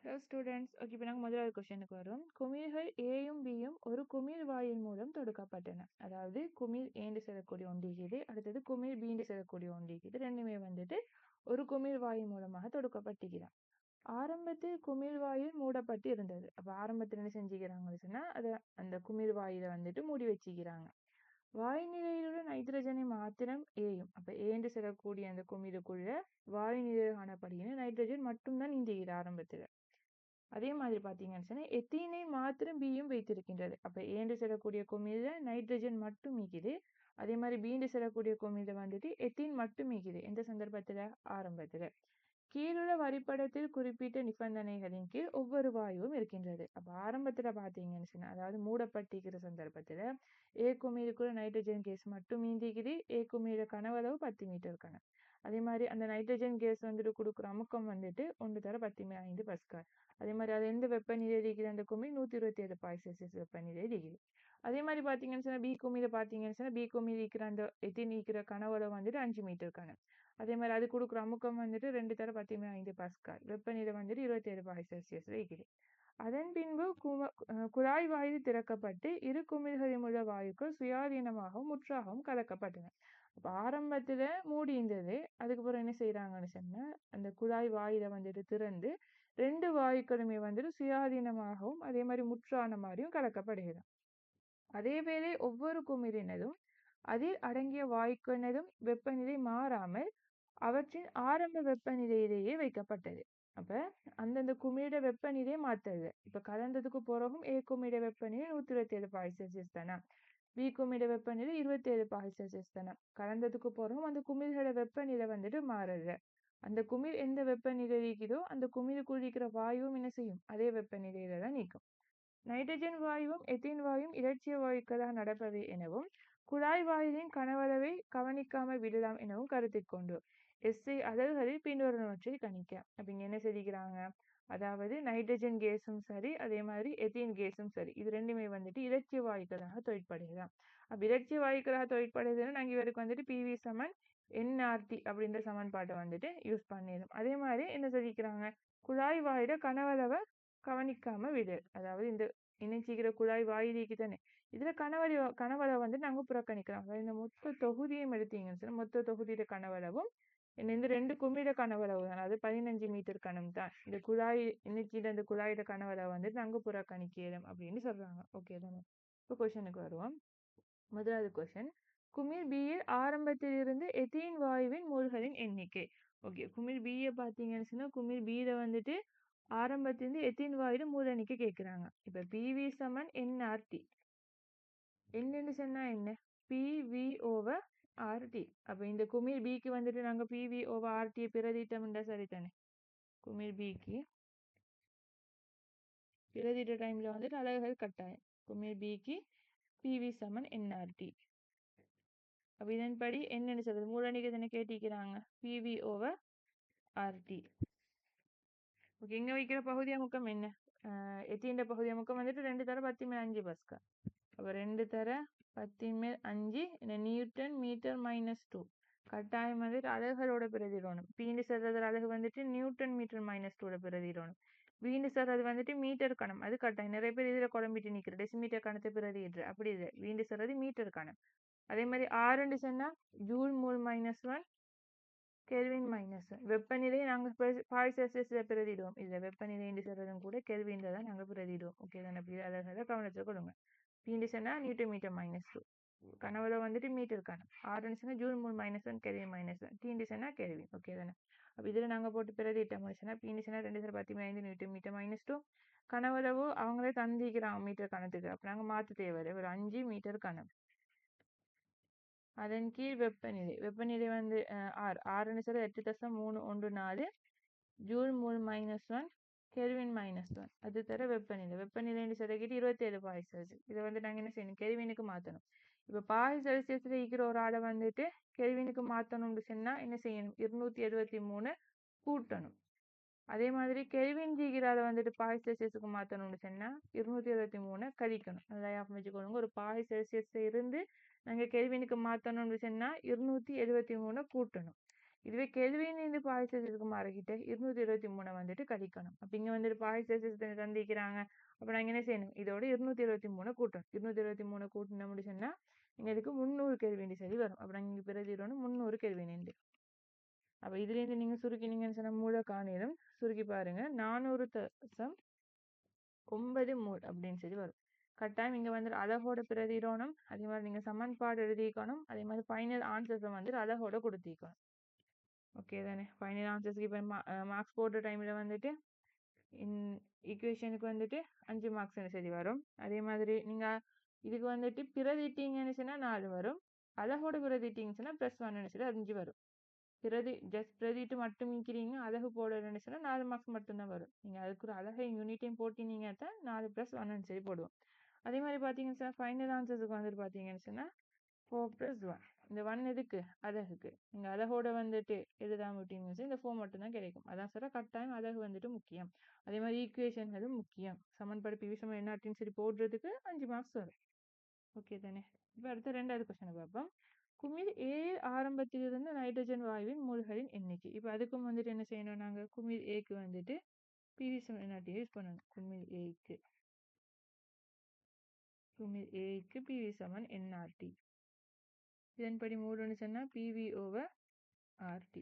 Hello students. Okay, இப்போ நாங்கள் முதலாவது கொஸ்டினுக்கு வரும். குமிழ்கள் ஏயும் பியும் ஒரு குமிழ் வாயில் மூலம் தொடுக்கப்பட்டன. அதாவது குமிழ் ஏண்டு செல்லக்கூடிய ஒன்றியது, அடுத்தது குமிழ் பீண்டு செல்லக்கூடிய ஒன்றியது, ரெண்டுமே வந்துட்டு ஒரு குமிழ் வாயில் மூலமாக தொடுக்கப்பட்டிருக்கிறான். ஆரம்பத்தில் குமிழ் வாயில் மூடப்பட்டு இருந்தது. அப்போ ஆரம்பத்தில் என்ன செஞ்சுக்கிறாங்கன்னு சொன்னால் அதை அந்த குமிழ் வாயிலை வந்துட்டு மூடி வச்சுக்கிறாங்க. வாயு நிலையிலுள்ள நைட்ரஜனை மாத்திரம் ஏயும். அப்போ ஏண்டு செல்லக்கூடிய அந்த குமிழுக்குள்ள வாயு நிலையில் காணப்படுகிற நைட்ரஜன் மட்டும்தான் நீந்துகிறது ஆரம்பத்தில். அதே மாதிரி பார்த்தீங்கன்னு சொன்னால் எத்தீனை மாத்திரம் பியும் வைத்திருக்கின்றது. அப்போ ஏண்டு செல்லக்கூடிய குமிழ்ல நைட்ரஜன் மட்டும் மீக்குது. அதே மாதிரி பீண்டு செல்லக்கூடிய குமிழ்ல வந்துட்டு எத்தீன் மட்டும் மீக்குது. எந்த சந்தர்ப்பத்தில்? ஆரம்பத்தில். கீழுள்ள வரைபடத்தில் குறிப்பிட்ட நிபந்தனைகளின் கீழ் ஒவ்வொரு வாயுவும் இருக்கின்றது. அப்போ ஆரம்பத்தில் பார்த்தீங்கன்னு சொன்னால், அதாவது மூடப்பட்டிருக்கிற சந்தர்ப்பத்தில் ஏ குமிழுக்குள்ள நைட்ரஜன் கேஸ் மட்டும் மீந்திக்குது. ஏ குமிழ கனவளவு 10 மீட்டர் கனம். அதே மாதிரி அந்த நைட்ரஜன் கேஸ் வந்துட்டு கொடுக்குற அமுக்கம் வந்துட்டு 1/10⁵ பஸ்கால். அதே மாதிரி அது எந்த வெப்பநிலை இருக்குது? அந்த குமிழ் 127°C வெப்பநிலை இருக்குது. அதே மாதிரி பார்த்தீங்கன்னு சொன்னால் பி குமிழ பார்த்தீங்கன்னு சொன்னால் பி குமிழ் இருக்கிற அந்த எத்தின் இருக்கிற கனவளவு வந்துட்டு 5 மீட்டர் கனம். அதே மாதிரி அது கொடுக்குற அமுக்கம் வந்துட்டு 2/10⁵ பஸ்கால். வெப்பநிலை வந்துட்டு 27°C இருக்குது. அதன் பின்பு குழாய் வாயு திறக்கப்பட்டு இரு குமிழ்களில் உள்ள வாயுக்கள் சுயாதீனமாகவும் முற்றாகவும் கலக்கப்பட்டன. அப்ப ஆரம்பத்துல மூடி இருந்தது. அதுக்கப்புறம் என்ன செய்யறாங்கன்னு சொன்னா அந்த குழாய் வாயில வந்துட்டு திறந்து 2 வாயுக்களுமே வந்துட்டு சுயாதீனமாகவும் அதே மாதிரி முற்றான மாதிரியும் கலக்கப்படுகிறது. அதேவேளை ஒவ்வொரு குமிழினதும் அதில் அடங்கிய வாயுக்களினதும் வெப்பநிலை மாறாமல் அவற்றின் ஆரம்ப வெப்பநிலையிலேயே வைக்கப்பட்டது. அப்ப அந்தந்த குமிழ வெப்பநிலையை மாத்தது. இப்ப கலந்ததுக்கு பிறகும் ஏ குமிழ வெப்பநிலை 127°C தானே, பி குமிழ வெப்பநிலை 27°C தானே. கலந்ததுக்கு பிறகும் அந்த குமிழ்களோட வெப்பநிலை வந்துட்டு மாறுது. அந்த குமிழ் எந்த வெப்பநிலை இருக்குதோ அந்த குமிழுக்குள் இருக்கிற வாயுவும் என்ன செய்யும்? அதே வெப்பநிலையில தான் நீக்கும். நைட்ரஜன் வாயுவும் எத்தீன் வாயுவும் இலட்சிய வாயுக்களாக நடப்பவை எனவும் குழாய் வாயுவின் கனவளவை கவனிக்காமல் விடலாம் எனவும் கருத்தில் கொண்டு எஸ்ஐ அலகுகளில் பின்வருவனவற்றை கணிக்க. அப்படிங்க என்ன சொல்லிக்கிறாங்க? அதாவது நைட்ரஜன் கேஸும் சரி, அதே மாதிரி எத்தீன் கேஸும் சரி, இது ரெண்டுமே வந்துட்டு இலட்சிய வாயுக்களாக தொழிற்படுகிறான். அப்ப இலட்சிய வாயுக்களாக தொழிற்படுதுன்னு நாங்கள் இவருக்கு வந்துட்டு பிவி சமன் என்ஆர்டி அப்படின்ற சமன்பாட்டை வந்துட்டு யூஸ் பண்ணிடும். அதே மாதிரி என்ன சொல்லிக்கிறாங்க? குழாய் வாயிட கனவளவை கவனிக்காம விடு. அதாவது இந்த இணைச்சிக்கிற குழாய் வாயிலிக்கு தானே, இதுல கனவளவை வந்து நாங்க புறக்கணிக்கலாம். இந்த மொத்த தொகுதியும் எடுத்தீங்கன்னு சொன்னா மொத்த தொகுதியோட கனவளவும் இந்த 2 குமிழ கனவளவு தான், அது 15 மீட்டர் கனம் தான். இந்த குழாய் இணைச்சிட அந்த குழாயோட கனவளவை வந்து நாங்க புறக்கணிக்கிறோம் அப்படின்னு சொல்றாங்க. ஓகே தானே? இப்போ கொஸ்டினுக்கு வருவோம். முதலாவது கொஸ்டின், குமிழ் பியில் ஆரம்பத்தில் இருந்து எத்தீன் வாயுவின் மோல்களின் எண்ணிக்கை. ஓகே, குமிழ் பியை பார்த்தீங்கன்னு சொன்னா குமிழ் பியில வந்துட்டு ஆரம்பத்திலிருந்து எத்தீன் வாயுட மூல எண்ணிக்கை கேட்கிறாங்க. இப்ப பிவி சமன் என்ஆர்டி. என்னன்னு சொன்னா என்ன? PV over RT. அப்ப இந்த குமிழ் பிக்கு வந்துட்டு நாங்க பிவி ஓவர் ஆர்டி பிரதிட்டோம்னா சரிதானே. குமிழ் பிக்கு பிரதிட்ட டைம்ல வந்துட்டு அலகுகள் கட்டாயம். குமிழ் பிக்கு பிவி சமன் என்ஆர்டி. அப்ப இதன்படி என்னன்னு சொல்றது? மூல எண்ணிக்கை தானே கேட்டிக்கிறாங்க. PV over RT. ஓகே, இங்க வைக்கிற பகுதி அமுக்கம் என்ன? எத்தீண்ட பகுதி அமுக்கம் வந்துட்டு 2/10⁵ பஸ்கால். அப்ப 2/10⁵ இந்த நியூட்டன் மீட்டர் -2 கட்டாயம் வந்துட்டு அலகுகளோட பிரதிடணும். பீண்டு சொல்றது அலகு வந்துட்டு நியூட்டன் மீட்டர் -2 பிரதிடணும். வீண்டு சொல்றது வந்துட்டு மீட்டர் கணம், அது கட்டாயம். நிறைய பேர் இதுல குழம்பிட்டு நிக்கிற டெசிமீட்டர் கணத்தை பிரதிடுற, அப்படி இல்லை. வீண்டு சொல்றது மீட்டர் கணம். அதே மாதிரி ஆறுன்னு சொன்னா ஜூல் மோல் -1 கெல்வின் -1. வெப்பநிலை நாங்கள் பாய்செல்சியஸ்ல பிரதிடுவோம். இதுல வெப்பநிலை என்று சொல்றதும் கூட கெல்வின்ல தான் நாங்கள் பிரதிடுவோம். ஓகே தானே? அதை கவனத்தை கொடுங்க. பீண்டு சொன்னா நியூட்டன் மீட்டர் -2, கனவுல வந்துட்டு மீட்டர் கணம். ஆறுன்னு சொன்னா ஜூல் மோல் -1 கெல்வின் -1, தீண்டு சொன்னா கெல்வின். ஓகே தானே? அப்ப இதுல நாங்க போட்டு பிரதிட்டோம் சொன்னா பீண்டு சொன்னா 2/10⁵ நியூட்டன் மீட்டர் -2. கனவளவு அவங்களே தந்திக்கிறாங்க மீட்டர் கணத்துக்கு. அப்ப நாங்க மாத்த தேவையில்லை. ஒரு 5 மீட்டர் கணம். அதன் கீழ் வெப்பநிலை வந்து ஆறுன்னு சொல்லி 8.314 ஜூல் மோல் -1 கெல்வின் -1. அது தர வெப்பநிலைன்னு சொல்லிக்கிட்டு 27°C. இதை வந்து நாங்கள் என்ன செய்யணும்? கெல்வினுக்கு மாற்றணும். இப்போ °C இருக்கிற ஒரு ஆளை வந்துட்டு கெல்வினுக்கு மாற்றணும்னு சொன்னா என்ன செய்யணும்? 273 கூட்டணும். அதே மாதிரி கெல்வின் டிகிரியால வந்துட்டு °C மாற்றணும்னு சொன்னா 273 கழிக்கணும். நல்லா ஞாபகம் வச்சுக்கோங்க. ஒரு °C இருந்து நாங்க கெல்வினுக்கு மாற்றணும்னு சொன்னா 273 கூட்டணும். இதுவே கெல்வின் இந்த பாய்செல்சியஸ்க்கு மாறிக்கிட்டு 223 வந்துட்டு கழிக்கணும். அப்ப இங்க வந்துட்டு பாய்செல்சியஸ் தந்திக்கிறாங்க. அப்ப நாங்க என்ன செய்யணும்? இதோட 223 கூட்டணும். 223 கூட்டின முடிச்சுன்னா இங்க இதுக்கு 300 கெல்வின் சரி வரும். அப்ப நாங்க இங்க பிரதிடணும் 300 கெல்வின். அப்ப இதுல இருந்து நீங்க சுருக்கினீங்கன்னு சொன்னா மூல காணிலும் சுருக்கி பாருங்க 400.9 மோல் அப்படின்னு சொல்லி வரும். கட்டாயம் இங்க வந்து அழகோட பிரதிடணும். அதே மாதிரி நீங்க சமன்பாடு எழுதிக்கணும். அதே மாதிரி ஃபைனல் ஆன்சர்ஸை வந்து அழகோட கொடுத்திக்கணும். ஓகே தானே? ஃபைனல் ஆன்சர்ஸ்க்கு இப்போ மார்க்ஸ் போடுற டைம்ல வந்துட்டு ஈக்குவேஷனுக்கு வந்துட்டு 5 மார்க்ஸ் சரி வரும். அதே மாதிரி நீங்க இதுக்கு வந்துட்டு பிரதிட்டீங்கன்னு சொன்னா 4 வரும். அழகோட பிரதிட்டீங்கன்னு சொன்னா +1 சொல்லி 5 வரும். ஜஸ்ட் பிரதிட்டு மட்டும் இருக்கிறீங்க, அழகு போடலன்னு சொன்னா 4 மார்க்ஸ் மட்டும்தான் வரும். நீங்க அதுக்கு ஒரு அழகை யூனிட்டையும் போட்டீங்க தான் 4 + 1 சரி போடுவோம். அதே மாதிரி பாத்தீங்கன்னு சொன்னா ஃபைனல் ஆன்சர்ஸுக்கு வந்துட்டு பாத்தீங்கன்னு சொன்னா 4 + 1. இந்த 1 எதுக்கு? அழகுக்கு. நீங்க அழகோட வந்துட்டு எழுதாம விட்டீங்கன்னு இந்த 4 மட்டும்தான் கிடைக்கும். அதான் சொல்ற கட்டாயம் அழகு வந்துட்டு முக்கியம். அதே மாதிரி ஈக்குவேஷன்களும் முக்கியம். சமன்பாடு PV = NRT சரி போடுறதுக்கு 5 மார்க்ஸ் வரும். ஓகே தானே? இப்ப அடுத்த 2வது கொஸ்டினை பார்ப்போம். குமிழ் A ஆரம்பத்திலிருந்து நைட்ரஜன் வாயுவின் மோல்களின் எண்ணிக்கை. இப்ப அதுக்கும் வந்துட்டு என்ன செய்யணும்? நாங்க குமிழ் Aக்கு வந்துட்டு PV = NRT யூஸ் பண்ணணும். குமிழ் Aக்கு PV = NRT. இதன்படி மூடுன்னு சொன்னா PV/RT.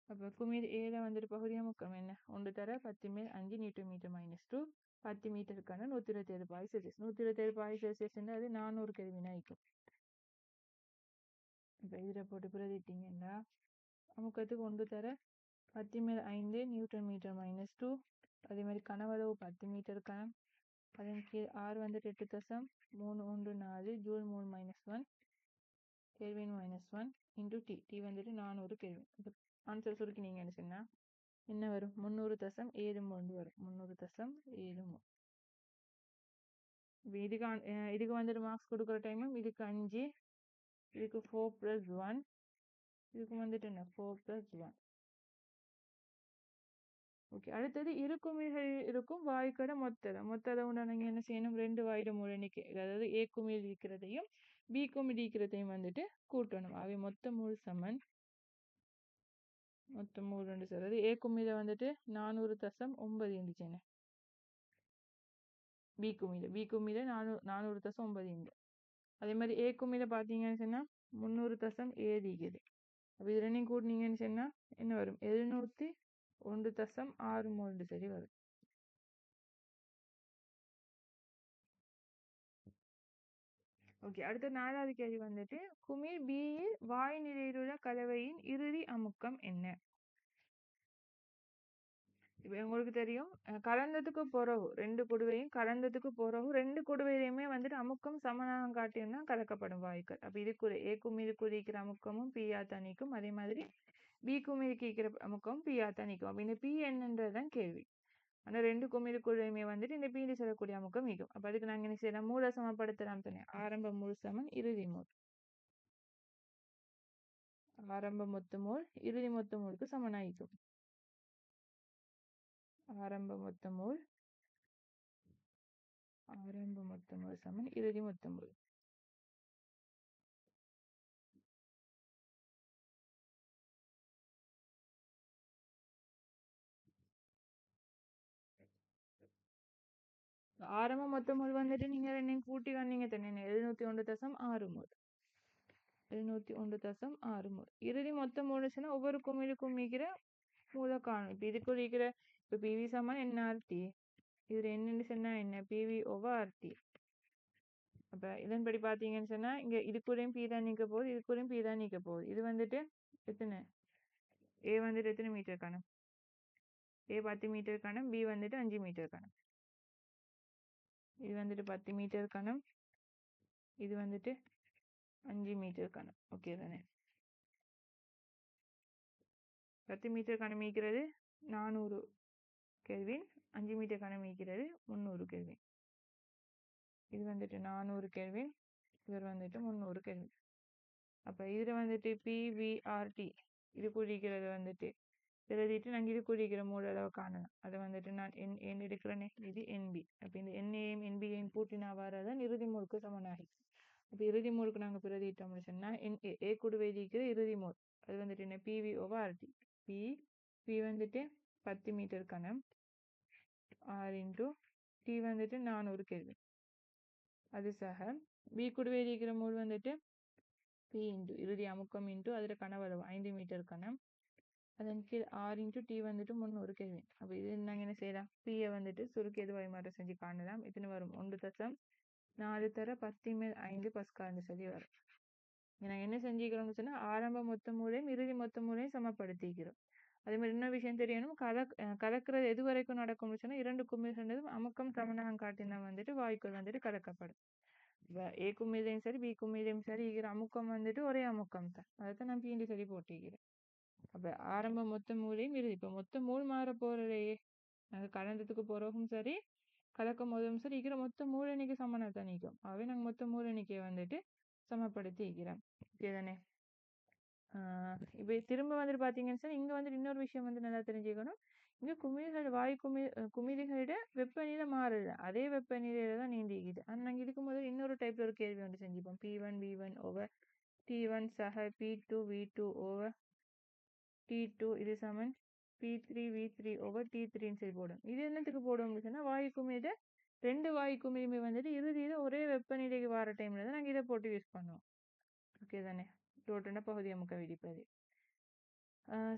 அப்ப குமிழ் ஏல வந்துட்டு பகுதியமுக்கம் என்ன? 1 தர 10 மேல் 5 Nm - 2 10 மீட்டருக்கான 127 பாய் செல்சியஸ். 127 பாய் செல்சியஸ் அது 400 கெல்வின் ஆயிக்கும். இப்ப இதுல போட்டு பிரதிட்டீங்கன்னா அமுக்கத்துக்கு 1 தர 10 மேல் 5 Nm - 2. அதே மாதிரி கனவளவு 10 மீட்டர் கனம். அதன் கீழ் R வந்துட்டு 8.314 joule மூல் -1 kelvin -1 into T. T வந்துட்டு 400 கெல்வின். ஆன்சர் சுருக்கினீங்கன்னு சொன்னா என்ன வரும்? 300.73 வரும். 300.7 மோல். இதுக்கு வந்துட்டு மார்க்ஸ் கொடுக்குற டைமும் இதுக்கு 5, இதுக்கு 4 + 1, இதுக்கு வந்துட்டு என்ன 4 + 1. ஓகே, அடுத்தது இரு குமிழ்கள் இருக்கும் வாயுக்கட மொத்த உண்டானங்க என்ன செய்யணும்? 2 வாயுட மூல எண்ணிக்கை, அதாவது A குமிழ் இருக்கிறதையும் B குமிழ் இருக்கிறதையும் வந்துட்டு கூட்டணும். அவை மொத்த மூல் சமன் மொத்த மூல் ரெண்டு சார். அதாவது A குமிழ வந்துட்டு 400.9 இருந்துச்சுன்னு, B குமிழ 400.9. அதே மாதிரி A குமிழ பார்த்தீங்கன்னு சொன்னா 300.7 இருக்குது. அப்போ இது ரெண்டையும் கூட்டினீங்கன்னு சொன்னா என்ன வரும்? 701.6 மோல் சரி வரும். ஓகே, அடுத்த 4வது கேள்வி வந்துட்டு குமிழ் Bயில் வாயு நிலையில் உள்ள கலவையின் இறுதி அமுக்கம் என்ன? இப்ப உங்களுக்கு தெரியும், கலந்ததுக்கு பிறகு 2 குடுவையும் கலந்ததுக்கு பிறகு 2 குடுவையிலுமே வந்துட்டு அமுக்கம் சமனாக காட்டினா கலக்கப்படும் வாயுக்கள். அப்ப இதுக்குரிய A குமிழுக்கு இருக்கிற அமுக்கமும் P ஆத்தான் நீக்கும். அதே மாதிரி B குமிழுக்கு இருக்கிற அமுக்கமும் P ஆத்தான் நீக்கும். அப்ப இந்த P என்னன்றதுதான் கேள்வி. ஆனா 2 குமிழுக்குள்ளயுமே வந்துட்டு இந்த P செல்லக்கூடிய அமுக்கம் நீக்கும். அப்ப அதுக்கு நாங்க என்ன செய்யலாம்? மூல சமப்படுத்தலாம் தானே. ஆரம்ப மூல் சமன் இறுதி மூல். ஆரம்ப மொத்த மூல் இறுதி மொத்த மூலுக்கு சமனாயிக்கும். ஆரம்ப மொத்த மூல் சமன் இறுதி மொத்த மூல். ஆரம்ப மொத்த மூல் வந்துட்டு நீங்க ரெண்டையும் கூட்டி வந்தீங்க தானே 701.6 மோல். 701.6 மோல். இறுதி மொத்த மூல்னா ஒவ்வொரு குமிழுக்கும் இருக்கிற மூல காணும். இப்ப இதுக்கு இருக்கிற இப்ப PV = NRT. இதுல என்னன்னு சொன்னா என்ன? PV/RT. அப்ப இதன்படி பாத்தீங்கன்னு சொன்னா இங்க இதுக்குறையும் P தான் நீக்க போகுது, இதுக்குறையும் P தான் நீக்க போகுது. இது வந்துட்டு எத்தனை? A வந்துட்டு எத்தனை மீட்டர் கனம்? A 10 மீட்டர் கனம், B வந்துட்டு 5 மீட்டர் கனம். இது வந்துட்டு 10 மீட்டர் கனம், இது வந்துட்டு 5 மீட்டர் கனம். ஓகே தானே? 10 மீட்டர் கனம் மீக்கிறது 400 கெல்வின், 5 மீட்டர் கனம் மீக்கிறது 300 கெல்வின். இது வந்துட்டு 400 கெல்வின், இவர் வந்துட்டு 300 கெல்வின். அப்ப இதுல வந்துட்டு PV/RT இது குறிக்கிறது வந்துட்டு எழுதிட்டு நாங்கள் இது குறிக்கிற மூல அளவு காணலாம். அதை வந்துட்டு நான் N எடுக்கிறேனே, இது NB. அப்ப இந்த NAயும் NBயையும் கூட்டினா வரதான் இறுதி மூலுக்கு சமனாகி. அப்ப இறுதி மூலுக்கு நாங்க பிரதிட்டோம்னு சொன்னா A குடுவை இருக்கிற இறுதி மூல், அது வந்துட்டு என்ன பிவி ஓவர் ஆர்டி. பி வந்துட்டு 10 மீட்டர் கணம், ஆர் இன்டூ டி வந்துட்டு 400 கெல்வின். அது சக பி கூடவே இருக்கிற மோல் வந்துட்டு பி இன்டூ இறுதி அமுக்கம் இன்டூ அதில் கனவளவு 5 மீட்டர் கணம், அதன் கீழ் ஆர் இன்டூ டி வந்துட்டு 300 கெல்வின். அப்போ இது நாங்கள் என்ன செய்யலாம், பியை வந்துட்டு சுருக்கு எதுவாய் மாற்றம் செஞ்சு காணலாம். இதுன்னு வரும் 1.4 தர 10⁻5 பஸ்கால்னு சொல்லி வரும். நாங்கள் என்ன செஞ்சுக்கிறோம்னு சொன்னால் ஆரம்ப மொத்த மூலையும் இறுதி மொத்த மூலையும் சமப்படுத்திக்கிறோம். அதே மாதிரி இன்னொரு விஷயம் தெரியணும், கலக்கிறது எது வரைக்கும் நடக்கும்னு சொன்னால் 2 குமிழ்களும் அமுக்கம் சமனாக காட்டினா வந்துட்டு வாயுக்கள் வந்துட்டு கலக்கப்படும். ஏ குமிழையும் சரி பி குமிழையும் சரி இருக்கிற அமுக்கம் வந்துட்டு ஒரே அமுக்கம் தான். அதைத்தான் நான் பீண்டி சரி போட்டிக்கிறேன். அப்போ ஆரம்ப மொத்த மூலையும் இறுதி, இப்போ மொத்த மூல் மாற போறதையே நாங்கள் கலந்ததுக்கு பிறகும் சரி கலக்கும் போதும் சரி இருக்கிற மொத்த மூல் எண்ணிக்கை சமனாக தான் நிற்கும். ஆகவே நாங்கள் மொத்த மூல் எண்ணிக்கையை வந்துட்டு சமப்படுத்தி இருக்கிறோம். ஓகே தானே? இப்போ திரும்ப வந்துட்டு பார்த்தீங்கன்னு சொன்னால் இங்கே வந்துட்டு இன்னொரு விஷயம் வந்து நல்லா தெரிஞ்சுக்கணும். இங்கே குமிழ்கள் வாயு குமிழிகளோட வெப்பநிலை மாறுது, அதே வெப்பநிலையில தான் நீந்திக்குது. ஆனால் நாங்கள் இதுக்கு முதல் இன்னொரு டைப்ல ஒரு கேள்வி வந்து செஞ்சுப்போம். P1 V1 ஓவர் T1 சக P2 V2 ஓவர் T2 இது சமன் P3 V3 ஓவர் T3ன்னு சொல்லி போடும். இது என்னத்துக்கு போடும் சொன்னால் வாயு குமிழ 2 வாயு குமிழிமை வந்துட்டு இறுதியில் ஒரே வெப்பநிலைக்கு வர டைம்ல தான் நாங்கள் இதை போட்டு யூஸ் பண்ணுவோம். ஓகே தானே? டோட்டல்னா பகுதி அமுக்க விதிப்பது.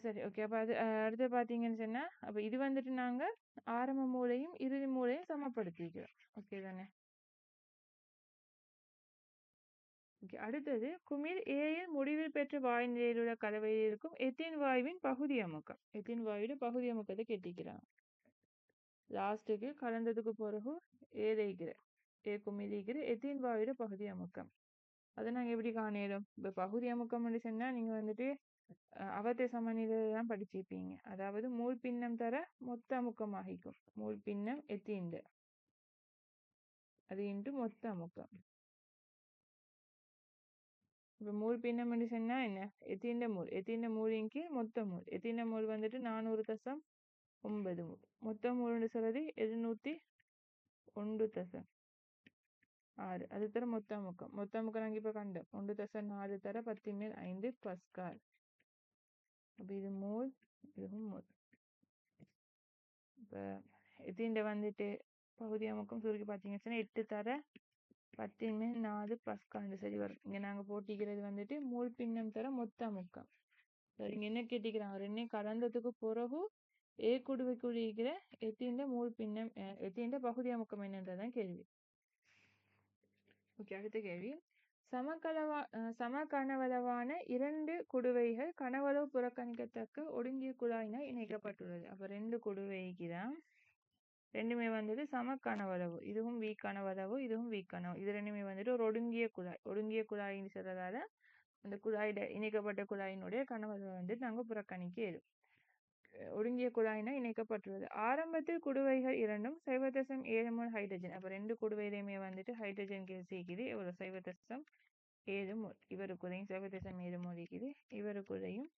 சரி, ஓகே. அப்போ அது அடுத்து பார்த்தீங்கன்னு சொன்னால் அப்போ இது வந்துட்டு நாங்கள் ஆரம்ப மூலையும் இறுதி மூலையும் சமப்படுத்திக்கிறோம். ஓகே தானே? ஓகே. அடுத்தது குமிழ் ஏயில் முடிவில் பெற்ற வாயு நிலையில் உள்ள கலவையில் இருக்கும் எத்தின் வாயுவின் பகுதி அமுக்கம். எத்தின் வாயுட பகுதி அமுக்கத்தை கெட்டிக்கிறாங்க. லாஸ்ட்டுக்கு கலந்ததுக்கு பிறகு ஏ குமிழிக்கிற எத்தின் வாயுட பகுதி அமுக்கம். அதை நாங்கள் எப்படி காணிடும்? இப்போ பகுதி அமுக்கம்னு சொன்னால் நீங்கள் வந்துட்டு அவத்தை சமநிலை தான் படிச்சிருப்பீங்க. அதாவது மூல் பின்னம் தர மொத்த அமுக்கமாகிக்கும். மூல் பின்னம் எத்தீண்டு அது இன்ட்டு மொத்த அமுக்கம். இப்போ மூல் பின்னம் சொன்னா என்ன? எத்தீண்ட மூலிக்கு மொத்த மூல். எத்தீண்ட மூல் வந்துட்டு 400.9 மூல். மொத்த மூல்னு சொல்றது 701.6. அது தர மொத்த அமுக்கம். மொத்த அமுக்கம் நாங்கள் இப்போ கண்டோம் 1.4 தர 10⁻5 பஸ்கால். அப்போ இது மூல், இதுவும் மூல். இப்போ எத்தீண்ட வந்துட்டு பகுதி அமுக்கம் சுருக்கி பார்த்தீங்கன்னா 8 தர 10⁻4 பஸ்கால்னு சரி வரும். இங்கே நாங்கள் போட்டிக்கிறது வந்துட்டு மூல் பின்னம் தர மொத்த அமுக்கம். இங்க என்ன கேட்டிக்கிறாங்க, ரெண்டையும் கலந்ததுக்கு பிறகு ஏ குடுவைக்குள்ள எத்தீண்ட மூல் பின்னம் எத்தீண்ட பகுதி அமுக்கம் என்னன்றதான் கேள்வி. ஓகே, அடுத்த கேள்வி. சமகனவளவான 2 குடுவைகள் கனவளவு புறக்கணிக்கத்தக்க ஒடுங்கிய குழாயினால் இணைக்கப்பட்டுள்ளது. அப்போ 2 குடுவைக்கு தான் ரெண்டுமே வந்துட்டு சம கனவளவு. இதுவும் வீ கனவளவு, இதுவும் வீ கனவு. இது ரெண்டுமே வந்துட்டு ஒரு ஒடுங்கிய குழாய். ஒடுங்கிய குழாயின்னு சொல்றதால அந்த குழாயிட இணைக்கப்பட்ட குழாயினுடைய கனவளவு வந்துட்டு நாங்கள் புறக்கணிக்க இயலும். ஒடுங்கிய குழாயினா இணைக்கப்பட்டுள்ளது. ஆரம்பத்தில் குடுவைகள் இரண்டும் 0.7 மோல் ஹைட்ரஜன். அப்போ 2 குடுவையிலையுமே வந்துட்டு ஹைட்ரஜன் கேஸ் இருக்குது. எவ்வளோ? 0.7 மோல். இவருக்குதையும் 0.7 மோல் இருக்குது. இவருக்குதையும்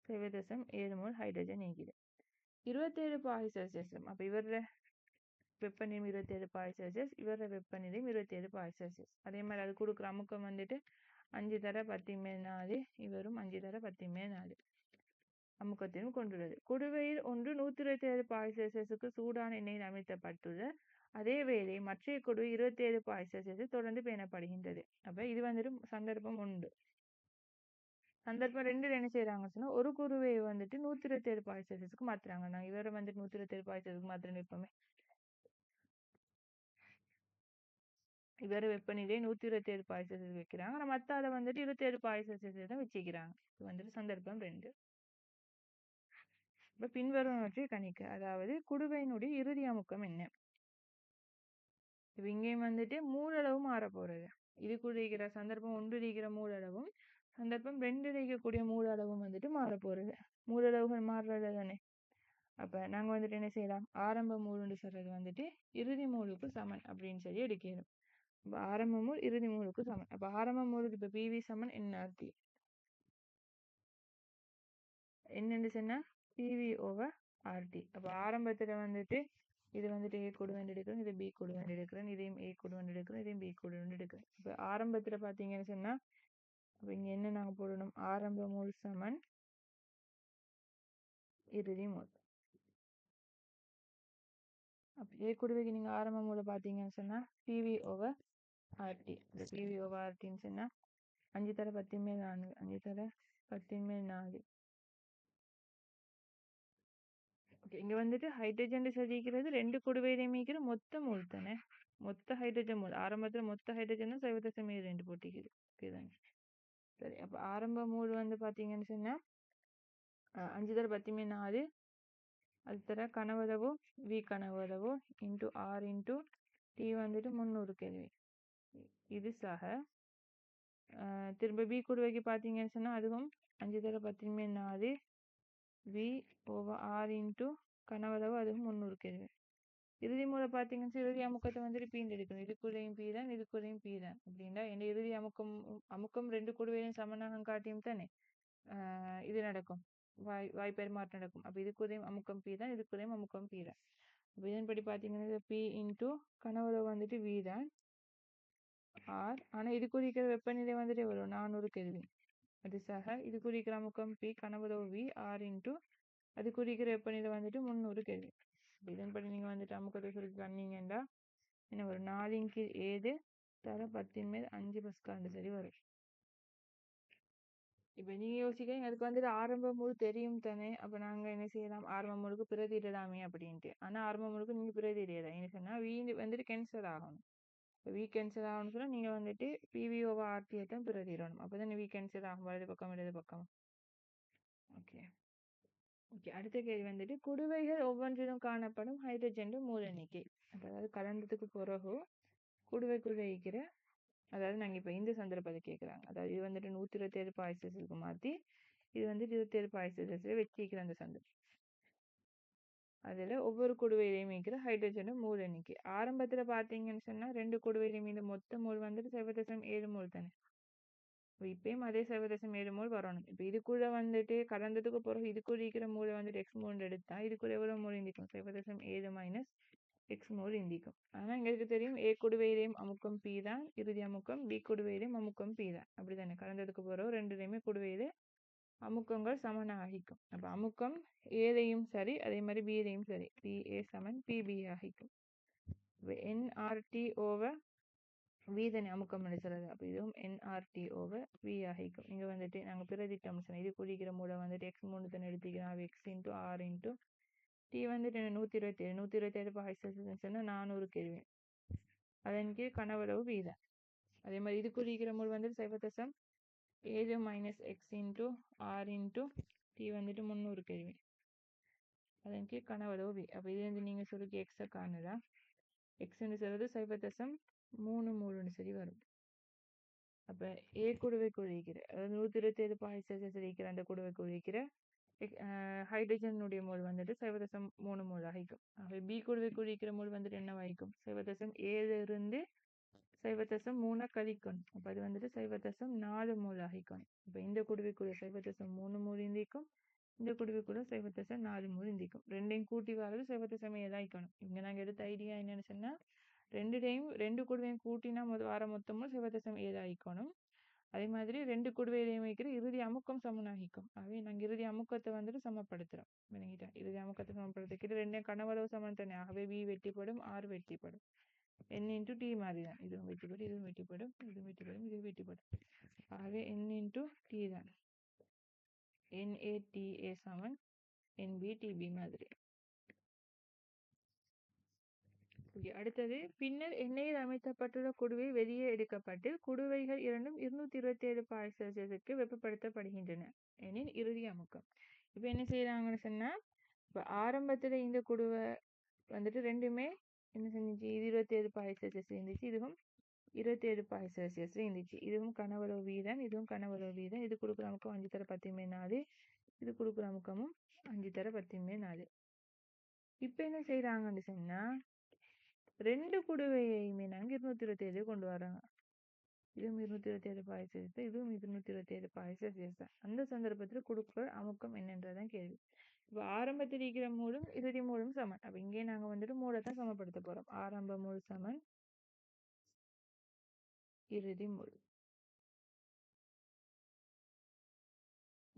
0.7 மோல் ஹைட்ரஜன் இருக்குது. 27 பாகை செல்சியஸ். அப்போ இவர வெப்பநிலை 27 பாகை செல்சியஸ், இவர வெப்பநிலையும் 27 பாகை செல்சியஸ். அதே மாதிரி அது கொடுக்குற அமுக்கம் வந்துட்டு 5 தர 10⁻4, இவரும் 5 தர 10⁻4 அமுக்கத்தையும் கொண்டுள்ளது. குடுவையில் ஒன்று 127 பாகை செல்சியஸுக்கு சூடான எண்ணெயில் அமைக்கப்பட்டுள்ள அதே வேளை மற்ற குடுவை 27 பாகை செல்சியஸில் தொடர்ந்து பேணப்படுகின்றது. அப்ப இது வந்துட்டு சந்தர்ப்பம் 1. சந்தர்ப்பம் 2 என்ன செய்யறாங்க சொன்னா ஒரு குடுவையை வந்துட்டு 127 பாகை செல்சியஸுக்கு மாத்துறாங்க. நான் இவரை வந்துட்டு 127 பாகை செல்சியஸுக்கு மாத்திரம் இருப்போமே. இவர வெப்பநிலை 127 பாகை செல்சியஸ் வைக்கிறாங்க. ஆனா மத்த அதை வந்துட்டு 27 பாகை செல்சியஸ் தான் வச்சுக்கிறாங்க. இது வந்துட்டு சந்தர்ப்பம் 2. இப்ப பின்வருவனவற்றை கணிக்க. அதாவது குடுவையினுடைய இறுதி அமுக்கம் என்ன? இப்ப இங்கேயும் வந்துட்டு மூலளவு மாற போறது. இதுக்குள்ள இருக்கிற சந்தர்ப்பம் 1 இருக்கிற மூலளவும் சந்தர்ப்பம் 2 இருக்கக்கூடிய மூலளவும் வந்துட்டு மாற போறது. மூலளவுகள் மாறுறது தானே. அப்ப நாங்க வந்துட்டு என்ன செய்யலாம், ஆரம்ப மூலுன்னு சொல்றது வந்துட்டு இறுதி மூலுக்கு சமன் அப்படின்னு சொல்லி எடுக்கணும். அப்ப ஆரம்ப மூல் இறுதி மூலுக்கு சமன். அப்ப ஆரம்ப மூலுக்கு இப்ப பிவி சமன் என்ஆர்டி என்னன்னு சொன்னா பிவி ஓவர் ஆர்டி. அப்ப ஆரம்பத்துல வந்துட்டு இது வந்துட்டு ஏ கூட வந்து எடுக்கிறேன், இது பி கூட வந்து எடுக்கிறேன், இதையும் ஏ கூட வந்து எடுக்கிறேன், இதையும் பி கூட வந்து எடுக்கிறேன். இப்போ ஆரம்பத்தில் பார்த்தீங்கன்னு சொன்னால் அப்ப இங்க என்ன நாங்க போடணும்? ஆரம்ப மூல் சமன் இறுதி மூல். அப்ப ஏ குடுவைக்கு நீங்க ஆரம்ப மூல பாத்தீங்கன்னு சொன்னா பிவி ஓவர் ஆர்டி. இந்த பிவி ஓவர் ஆர்டின்னு சொன்னா 5 தர 10 மேல் 4, 5 தர 10 மேல் 4. இங்க வந்துட்டு ஹைட்ரஜன் சொல்லிக்கிறது 2 குடுவையிலையும் இருக்கிற மொத்த மூல் தானே, மொத்த ஹைட்ரஜன் மூல். ஆரம்பத்துல மொத்த ஹைட்ரஜன் தான் 0.2 போட்டிக்குது. ஓகேதானே? சரி, அப்ப ஆரம்ப மூல் வந்து பாத்தீங்கன்னு சொன்னா 5 தர 10 மேல் 4, அது தர கனவளவு வி கனவளவு இன்டூ ஆர் இன்டூ டி வந்துட்டு 300 கெல்வின். இது சக திரும்ப பி குடுவைக்கு பாத்தீங்கன்னு சொன்னா அதுவும் 5 தர 10 மேல் 4 வி ஓவர் ஆர் இன்டூ கனவளவு அதுவும் 300 கெல்வின். இறுதி மூல பாத்தீங்கன்னா இறுதி அமுக்கத்தை வந்துட்டு பீண்டு எடுக்கணும். இதுக்குள்ளேயும் பீ தான், இதுக்குள்ளேயும் பீ தான். அப்படின்னா என்ன இறுதி அமுக்கம் 2 குடுவையிலும் சமனாக காட்டியும் தானே இது நடக்கும், வாய் பெருமாற்றம் நடக்கும். அப்ப இதுக்குள்ளேயும் அமுக்கம் பீ தான், இதுக்குள்ளேயும் அமுக்கம் பீ தான். இதன்படி பாத்தீங்கன்னா பி இன்டூ கனவளவு வந்துட்டு வி தான் ஆர். ஆனா இது குறிக்கிற வெப்பநிலை வந்துட்டு வரும் 400 கெல்வின். அது சக இது குறிக்கிற அமுக்கம் பி கனவளவு வி ஆர் இன்டூ அது குறிக்கிற வெப்பநிலை வந்துட்டு 300 கெல்வின். இதன்படி நீங்க வந்துட்டு அமுக்கத்தை சுருக்கி பண்ணீங்கன்னா என்ன ஒரு 4/7 தர 10 மேல் 5 பஸ்கால் சரி வரும். இப்ப நீங்க யோசிக்கிறீங்க அதுக்கு வந்துட்டு ஆரம்ப மூல் தெரியும் தானே, அப்ப நாங்க என்ன செய்யலாம், ஆரம்ப மூலுக்கு பிரதியிடலாமே அப்படின்ட்டு. ஆனா ஆரம்ப மூலுக்கு நீங்க பிரதியிடலாம். என்ன சொன்னா வி வந்துட்டு கேன்சல் ஆகணும். வி கேன்சல் ஆகணும்னு சொன்னா நீங்க வந்துட்டு பிவி ஓவர் ஆர்டியை தான் பிரதியிடணும். அப்பதான் வி கேன்சல் ஆகும், வலது பக்கம் இடது பக்கம். ஓகே ஓகே அடுத்த கேள்வி வந்துட்டு குடுவைகள் ஒவ்வொன்றிலும் காணப்படும் ஹைட்ரஜன் மூல எண்ணிக்கை. அதாவது கலந்ததுக்கு பிறகு குடுவைக்குள்ள இருக்கிற, அதாவது நாங்க இப்ப இந்த சந்தர்ப்பத்தை கேட்குறாங்க. அதாவது இது வந்துட்டு 127 பாய்சஸுக்கு மாத்தி இது வந்து 27 பாய்சஸஸ்ல வச்சிருக்கிற அந்த சந்தர்ப்பம். அதுல ஒவ்வொரு குடுவையிலையும் இருக்கிற ஹைட்ரஜன் மூல் எண்ணிக்கை. ஆரம்பத்துல பாத்தீங்கன்னு சொன்னா 2 குடுவையிலையும் இந்த மொத்த மூல் வந்துட்டு 0.7 மூல் தானே. இப்பயும் அதே 0.7 மூல் வரணும். இப்ப இதுக்குள்ள வந்துட்டு கலந்ததுக்கு பிறகு இதுக்குள்ள இருக்கிற மூளை வந்துட்டு எக்ஸ் மூல் எடுத்தா இதுக்குள்ள எவ்வளவு மூல் இந்திக்கும்? 0.7 மைனஸ் எக்ஸ் மூல் இந்திக்கும். ஆனா எங்களுக்கு தெரியும் ஏ குடுவையிலையும் அமுக்கம் பி தான் இறுதி அமுக்கம், பி குடுவையிலையும் அமுக்கம் பி தான். அப்படித்தானே கலந்ததுக்கு பிறகு ரெண்டுலையுமே குடுவையில அமுக்கங்கள் சமனாகிக்கும். அப்ப அமுக்கம் ஏலையும் சரி அதே மாதிரி பியிலையும் சரி, பி ஏ சமன் பிபி ஆகிக்கும். என்ஆர்டி ஓவர் வி தானே அமுக்கம் சொல்றது. அப்ப இதுவும் என்ஆர்டி ஓவர் வி ஆகிக்கும். இங்க வந்துட்டு நாங்க பிரதிட்டோம் சொன்னோம், இது குறிக்கிற மூல வந்துட்டு எக்ஸ் மூணு தானே எடுத்துக்கிறோம், x into R into T வந்துட்டு 127 பாய்சஸ் சொன்னா 400 கெல்வின். அதன் கீழ் கனவளவு வி தான். அதே மாதிரி இது குறிக்கிற மூல் வந்துட்டு 0.7 minus x into R into T வந்துட்டு 300 கெல்வின். அதன் கீழ் கனவளவு வி. அப்ப இது வந்து நீங்க சுருக்கி எக்ஸை காணுதா, எக்ஸ்ன்னு சொல்றது 0.3 மூலுன்னு சரி வரும். அப்ப ஏ குடுவைக்குள் இருக்கிற, அதாவது 127 பாய்சஸ் இருக்கிற அந்த குடுவைக்குள் இருக்கிற ஹைட்ரஜனுடைய மோல் வந்துட்டு 0.3 மோல் ஆகிக்கும். ஆகவே பி குடுவைக்குள் இருக்கிற மோல் வந்துட்டு என்ன ஆகிக்கும்? 0.7 இருந்து 0.3 கழிக்கணும். அப்ப அது வந்துட்டு 0.4 மோல் ஆகிக்கும். இப்ப இந்த குடுவைக்குள்ள 0.3 மோல் இந்திக்கும், இந்த குடுவைக்குள்ள 0.4 மோல் இந்திக்கும். ரெண்டையும் கூட்டி வரது 0.7 ஆகிக்கணும். இங்க நாங்க எடுத்த ஐடியா என்னன்னு சொன்னா ரெண்டு குடுவையும் கூட்டினா வர மொத்தமும் 0.7 ஆகிக்கணும். அதே மாதிரி 2 குடுவையிலையும் வைக்கிற இறுதி அமுக்கம் சமனாகிக்கும். ஆகவே நாங்க இறுதி அமுக்கத்தை வந்துட்டு சமப்படுத்துறோம். விளங்கிட்டா? இறுதி அமுக்கத்தை சமப்படுத்திக்கிட்டு ரெண்டையும் கனவளவு சமன் தானே. ஆகவே வி வெட்டிப்படும், ஆர் வெட்டிப்படும். என் இன்டூ டி மாதிரி தான், இதுவும் வெட்டிப்படும், இதுவும் வெட்டிப்படும், இதுவும் வெட்டிப்படும், இதுவும் வெட்டிப்படும். ஆகவே என் இன்டூ டி தான், NaTA சமன் NbTb மாதிரி. அடுத்தது பின்னர் எண்ணெயில் அமைக்கப்பட்டுள்ள குடுவை வெளியே எடுக்கப்பட்டு குடுவைகள் இரண்டும் 227 பாய் செல்சியஸுக்கு வெப்பப்படுத்தப்படுகின்றன எனில் இறுதி அமுக்கம். இப்ப என்ன செய்யறாங்கன்னு சொன்னா, இப்ப ஆரம்பத்துல இந்த குடுவை வந்துட்டு ரெண்டுமே என்ன செஞ்சிச்சு, இது 27 பாய் செல்சியஸ் இருந்துச்சு, இதுவும் 27 பாய் செல்சியஸ் இருந்துச்சு. இதுவும் கனவளவு வீதம், இதுவும் கனவளவு வீதம். இது கொடுக்குற அமுக்கம் 5 தர 10⁻4, இது கொடுக்குற அமுக்கமும் 5 தர 10⁻4. இப்ப என்ன செய்யறாங்கன்னு சொன்னா, 2 குடுவையுமே நாங்க 227 கொண்டு வராங்க. இதுவும் 227 பாய் செல்சியஸ், இதுவும் 227 பாய் செல்சியஸ் தான். அந்த சந்தர்ப்பத்தில் கொடுக்குற அமுக்கம் என்னன்றதான் கேள்வி. இப்போ ஆரம்பத்தில் இருக்கிற மூலும் இறுதி மூலும் சமன். அப்ப இங்கே நாங்க வந்துட்டு மூலை தான் சமப்படுத்த போறோம். ஆரம்ப மூல் சமன் இறுதி மூல்.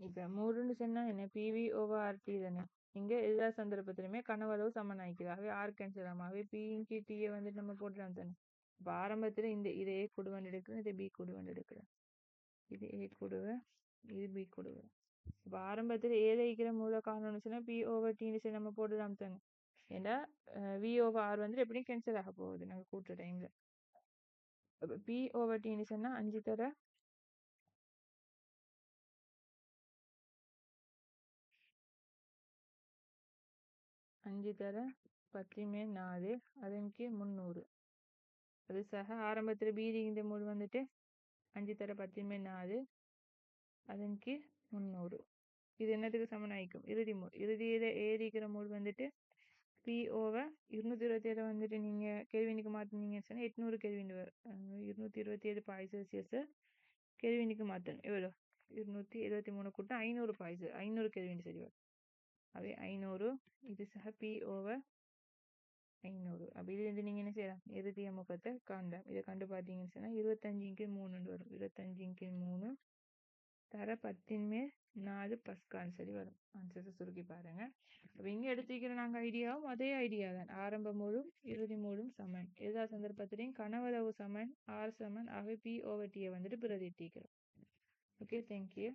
இப்ப மூடுன்னு சொன்னா என்ன? பிவி ஓவர் ஆர்டி தானே. இங்க எல்லா சந்தர்ப்பத்திலுமே கனவளவு சமனாய்க்குது. ஆகவே ஆர் கேன்சல் ஆகும். ஆகவே பிக்கு டீயை வந்துட்டு நம்ம போட்டுலாம் தானே. இப்ப ஆரம்பத்துல இது ஏ கொடுவன் எடுக்கிறோம், இது பி கொடுவன் எடுக்கிறோம். இது ஏ கொடுவை, இது பி கொடுவை. இப்ப ஆரம்பத்துல ஏல இருக்கிற மூல காரணம்னு சொன்னா பி ஓவர் டின்னு சொல்லி நம்ம போட்டுலாம் தானே. ஏன்னா வி ஓவர் ஆர் வந்துட்டு எப்படியும் கேன்சல் ஆக போகுது நாங்க கூட்டுற டைம்ல. பி ஓவர் டின்னு சொன்னா 5 தர 5 தர 10 4 அதன் கீழ் 300. அது சக ஆரம்பத்துல பி இந்த மூடு வந்துட்டு 5 தர 10 அதன் கீழ் 300. இது என்னத்துக்கு சமனாயிக்கும்? இறுதி மூடு. இறுதியில ஏறிக்கிற மூடு வந்துட்டு பி ஓவர் 227 வந்துட்டு நீங்க கெல்வினுக்கு மாத்தினீங்கன்னு சொன்னா 800 கெல்வின் வரும். 227 பாய் செல்சியஸ் கெல்வினுக்கு மாத்தணும். எவ்வளோ? 273 கூட்டம் 500 பாய் 500 கெல்வின் சரி வரும். அவை 500. இது சக பி ஓவர் 500. அப்ப இதுல இருந்து நீங்க என்ன செய்யலாம்? இறுதி அமுக்கத்தை காண்பேன். இதை கண்டு பார்த்தீங்கன்னு சொன்னா 25/3 வரும். 25/3 தர 10 பஸ்கால் சரி வரும். ஆன்சர்ஸை சுருக்கி பாருங்க. அப்ப இங்க எடுத்துக்கிற நாங்க ஐடியாவும் அதே ஐடியா தான். ஆரம்ப மூடும் இறுதி மூடும் சமன். எல்லா சந்தர்ப்பத்திலையும் கனவளவு சமன், ஆர் சமன். ஆகவே பி ஓவர் டியை வந்துட்டு பிரதிட்டிக்கிறோம். Okay, thank you.